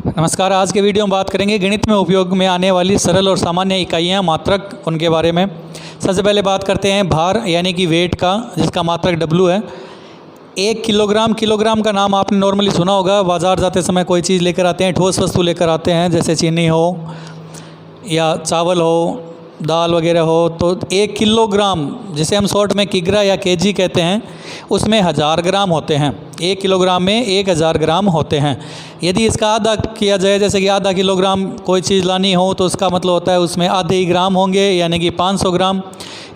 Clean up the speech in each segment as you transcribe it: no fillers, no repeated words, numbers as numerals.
नमस्कार। आज के वीडियो में बात करेंगे गणित में उपयोग में आने वाली सरल और सामान्य इकाइयाँ, मात्रक, उनके बारे में। सबसे पहले बात करते हैं भार यानी कि वेट का, जिसका मात्रक डब्लू है। 1 किलोग्राम, किलोग्राम का नाम आपने नॉर्मली सुना होगा। बाज़ार जाते समय कोई चीज़ लेकर आते हैं, ठोस वस्तु लेकर आते हैं, जैसे चीनी हो या चावल हो, दाल वगैरह हो, तो 1 किलोग्राम, जिसे हम शॉर्ट में किग्रा या केजी कहते हैं, उसमें 1000 ग्राम होते हैं। 1 किलोग्राम में 1000 ग्राम होते हैं। यदि इसका आधा किया जाए, जैसे कि आधा किलोग्राम कोई चीज़ लानी हो, तो उसका मतलब होता है उसमें आधे ही ग्राम होंगे, यानी कि 500 ग्राम।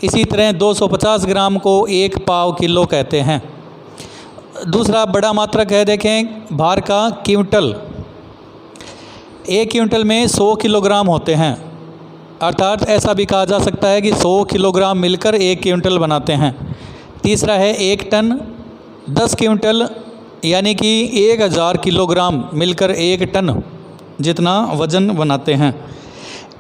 इसी तरह 250 ग्राम को 1 पाव किलो कहते हैं। दूसरा बड़ा मात्रक है, देखें, भार का क्विंटल। 1 क्विंटल में 100 किलोग्राम होते हैं, अर्थात ऐसा भी कहा जा सकता है कि 100 किलोग्राम मिलकर 1 क्विंटल बनाते हैं। तीसरा है 1 टन। 10 क्विंटल यानी कि 1000 किलोग्राम मिलकर 1 टन जितना वज़न बनाते हैं।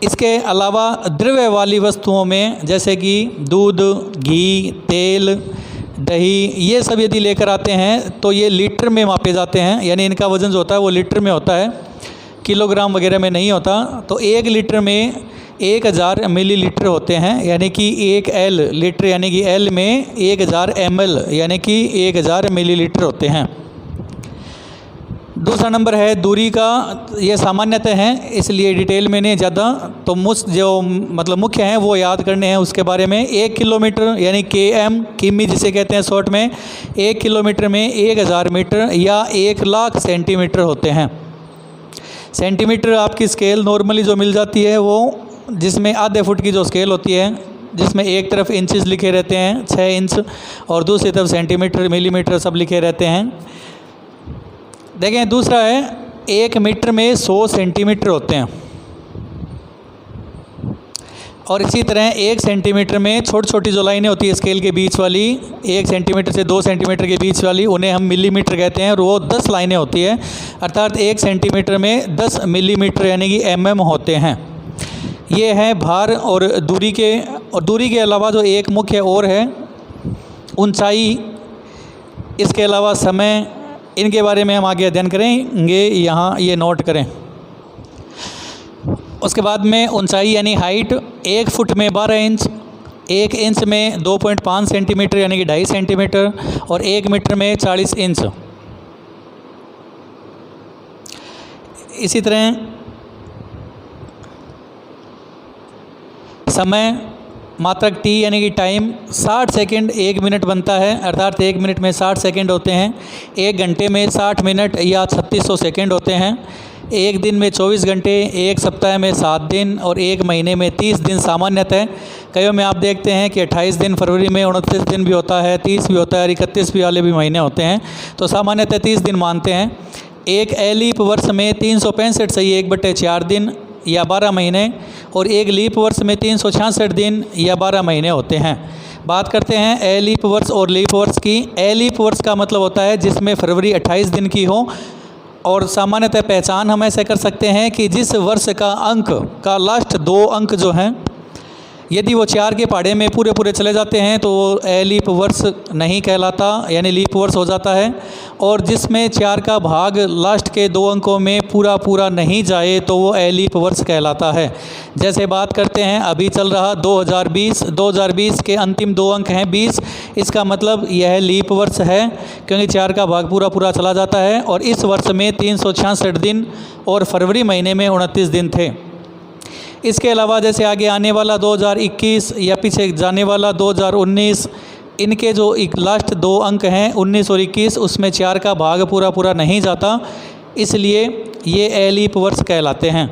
इसके अलावा द्रव्य वाली वस्तुओं में, जैसे कि दूध, घी, तेल, दही, ये सब यदि लेकर आते हैं तो ये लीटर में मापे जाते हैं, यानी इनका वज़न जो होता है वो लीटर में होता है, किलोग्राम वगैरह में नहीं होता। तो 1 लीटर में 1000 मिलीलीटर होते हैं, यानी कि 1 एल लीटर, यानी कि एल में 1000 ml, यानी कि 1000 मिलीलीटर होते हैं। दूसरा नंबर है दूरी का। ये सामान्यतः हैं, इसलिए डिटेल में नहीं ज़्यादा, तो जो मतलब मुख्य हैं वो याद करने हैं उसके बारे में। 1 किलोमीटर यानी km, किमी जिसे कहते हैं शॉर्ट में। 1 किलोमीटर में 1000 मीटर या 1 लाख सेंटीमीटर होते हैं। सेंटीमीटर आपकी स्केल नॉर्मली जो मिल जाती है वो, जिसमें आधे फुट की जो स्केल होती है, जिसमें एक तरफ इंचेस लिखे रहते हैं 6 इंच, और दूसरी तरफ सेंटीमीटर, मिलीमीटर सब लिखे रहते हैं। देखें, दूसरा है 1 मीटर में 100 सेंटीमीटर होते हैं, और इसी तरह 1 सेंटीमीटर में छोटी छोटी जो लाइनें होती है स्केल के बीच वाली, 1 सेंटीमीटर से 2 सेंटीमीटर के बीच वाली, उन्हें हम मिलीमीटर कहते हैं, और वो 10 लाइनें होती है, अर्थात 1 सेंटीमीटर में 10 मिलीमीटर यानी कि mm होते हैं। ये है भार और दूरी के। और दूरी के अलावा जो एक मुख्य और है, ऊंचाई, इसके अलावा समय, इनके बारे में हम आगे अध्ययन करेंगे, यहाँ ये नोट करें। उसके बाद में ऊंचाई यानी हाइट, 1 फुट में 12 इंच, 1 इंच में 2.5 सेंटीमीटर यानी कि 2.5 सेंटीमीटर, और 1 मीटर में 40 इंच। इसी तरह समय, मात्रक टी यानी कि टाइम, 60 सेकंड 1 मिनट बनता है, अर्थात 1 मिनट में 60 सेकंड होते हैं। 1 घंटे में 60 मिनट या 3600 सेकंड होते हैं। 1 दिन में 24 घंटे, 1 सप्ताह में 7 दिन, और 1 महीने में 30 दिन सामान्यतः। कईयों में आप देखते हैं कि 28 दिन, फरवरी में 29 दिन भी होता है, 30 भी होता है, और 31 भी वाले भी महीने होते हैं, तो सामान्यतः 30 दिन मानते हैं। एक लीप वर्ष में 365 सही 1/4 दिन या 12 महीने, और 1 लीप वर्ष में 366 दिन या 12 महीने होते हैं। बात करते हैं ए लीप वर्ष और लीप वर्ष की। ए लीप वर्ष का मतलब होता है जिसमें फरवरी 28 दिन की हो, और सामान्यतः पहचान हम ऐसे कर सकते हैं कि जिस वर्ष का अंक का लास्ट 2 अंक जो हैं, यदि वो 4 के पहाड़े में पूरे पूरे चले जाते हैं तो वो ए लीप वर्ष नहीं कहलाता, यानी लीप वर्ष हो जाता है। और जिसमें 4 का भाग लास्ट के 2 अंकों में पूरा पूरा नहीं जाए तो वो ए लीप वर्ष कहलाता है। जैसे बात करते हैं, अभी चल रहा 2020 के अंतिम 2 अंक हैं 20, इसका मतलब यह लीप वर्ष है, क्योंकि 4 का भाग पूरा पूरा चला जाता है, और इस वर्ष में 366 दिन और फरवरी महीने में 29 दिन थे। इसके अलावा जैसे आगे आने वाला 2021 या पीछे जाने वाला 2019, इनके जो लास्ट 2 अंक हैं 19 और 21, उसमें 4 का भाग पूरा पूरा नहीं जाता, इसलिए ये ए लीप वर्ष कहलाते हैं।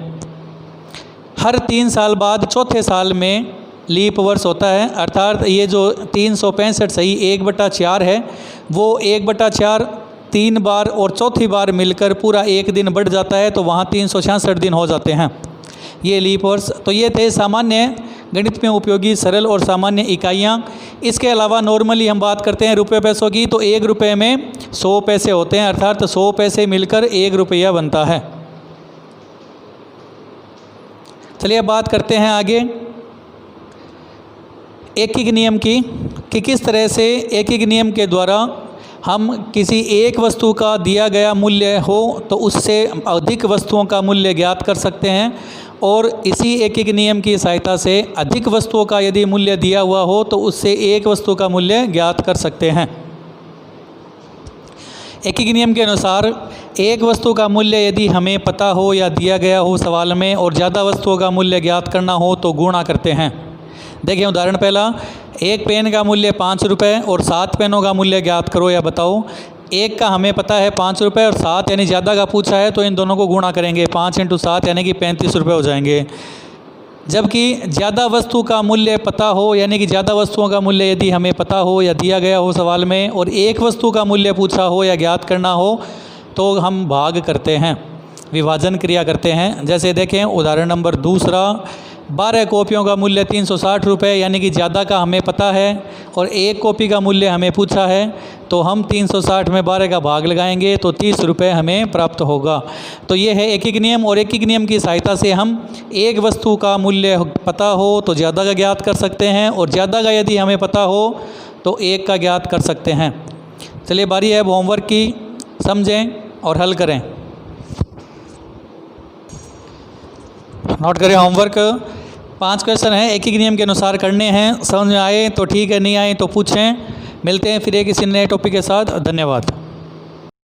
हर 3 साल बाद चौथे साल में लीप वर्ष होता है, अर्थात ये जो 365 सही 1/4 है, वो 1/4 3 बार और चौथी बार मिलकर पूरा 1 दिन बढ़ जाता है, तो वहाँ 366 दिन हो जाते हैं, ये लीप वर्ष। तो ये थे सामान्य गणित में उपयोगी सरल और सामान्य इकाइयाँ। इसके अलावा नॉर्मली हम बात करते हैं रुपये पैसों की, तो 1 रुपये में 100 पैसे होते हैं, अर्थात 100 पैसे मिलकर 1 रुपया बनता है। चलिए अब बात करते हैं आगे एकक नियम की, कि किस तरह से एकक नियम के द्वारा हम किसी एक वस्तु का दिया गया मूल्य हो तो उससे अधिक वस्तुओं का मूल्य ज्ञात कर सकते हैं, और इसी एकीक नियम की सहायता से अधिक वस्तुओं का यदि मूल्य दिया हुआ हो तो उससे एक वस्तु का मूल्य ज्ञात कर सकते हैं। एकीक नियम के अनुसार एक वस्तु का मूल्य यदि हमें पता हो या दिया गया हो सवाल में और ज़्यादा वस्तुओं का मूल्य ज्ञात करना हो तो गुणा करते हैं। देखिए उदाहरण पहला, एक पेन का मूल्य 5 रुपये और 7 पेनों का मूल्य ज्ञात करो या बताओ। एक का हमें पता है 5 रुपये और 7 यानी ज़्यादा का पूछा है, तो इन दोनों को गुणा करेंगे, 5 × 7 यानी कि 35 रुपये हो जाएंगे। जबकि ज़्यादा वस्तु का मूल्य पता हो, यानी कि ज़्यादा वस्तुओं का मूल्य यदि हमें पता हो या दिया गया हो सवाल में और एक वस्तु का मूल्य पूछा हो या ज्ञात करना हो, तो हम भाग करते हैं, विभाजन क्रिया करते हैं। जैसे देखें उदाहरण नंबर दूसरा, 12 कॉपियों का मूल्य 360 रुपये, यानी कि ज़्यादा का हमें पता है और एक कॉपी का मूल्य हमें पूछा है, तो हम 360 में 12 का भाग लगाएंगे तो 30 रुपये हमें प्राप्त होगा। तो ये है एकीक नियम, और एकीक नियम की सहायता से हम एक वस्तु का मूल्य पता हो तो ज़्यादा का ज्ञात कर सकते हैं, और ज़्यादा का यदि हमें पता हो तो एक का ज्ञात कर सकते हैं। चलिए बारी है अब होमवर्क की, समझें और हल करें। नोट करें होमवर्क, 5 क्वेश्चन हैं, एकीक नियम के अनुसार करने हैं। समझ में आए तो ठीक है, नहीं आए तो पूछें। मिलते हैं फिर एक किसी नए टॉपिक के साथ। धन्यवाद।